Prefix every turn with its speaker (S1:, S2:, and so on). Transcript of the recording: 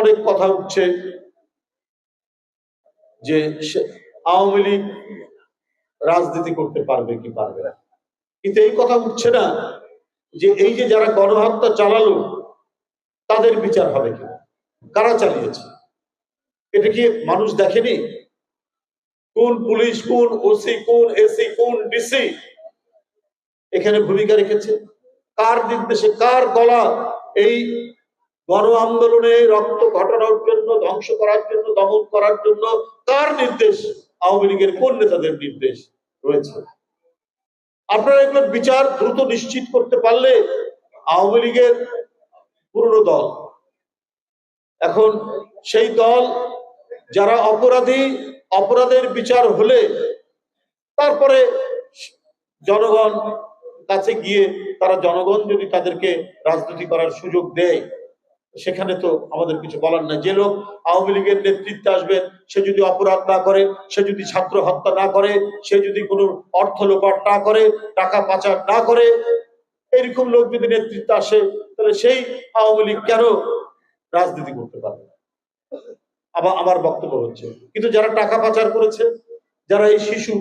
S1: অনেক কথা উঠছে যে আওয়ামী লীগ রাজনীতি করতে পারবে কি পারবে না, কিন্তু এই কথা উঠছে না যে এই যে যারা গণহত্যা চালালো তাদের বিচার হবে কিনা, কারা চালিয়েছে এটা কি মানুষ দেখেনি? কোন পুলিশ, কোন ওসি, কোন এসি, কোন ডিসি এখানে ভূমিকা রেখেছে? কার নির্দেশে, কার গলা এই গণ আন্দোলনে রক্ত ঘটানোর জন্য, ধ্বংস করার জন্য, দমন করার জন্য কার নির্দেশ? আওয়ামী লীগের কোন নেতাদের নির্দেশ রয়েছে? আপনারা এগুলোর বিচার দ্রুত নিশ্চিত করতে পারলে আওয়ামী লীগের পুরনো দল, এখন সেই দল যারা অপরাধী, অপরাধের বিচার হলে তারপরে জনগণ কাছে গিয়ে তারা, জনগণ যদি তাদেরকে রাজনীতি করার সুযোগ দেয়, সেখানে তো আমাদের কিছু বলার নাই। যে লোক আওয়ামী লীগের নেতৃত্বে আসবে সে যদি অপরাধ না করে, সে যদি ছাত্র হত্যা না করে, সে যদি কোনো অর্থ লোপাট না করে, টাকা পাচার না করে, এরকম লোক যদি নেতৃত্বে আসে তাহলে সেই আওয়ামী লীগ কেন রাজনীতি করতে পারবে? আমার বক্তব্য হচ্ছে, কিন্তু যারা টাকা পাচার করেছে, যারা এই শিশু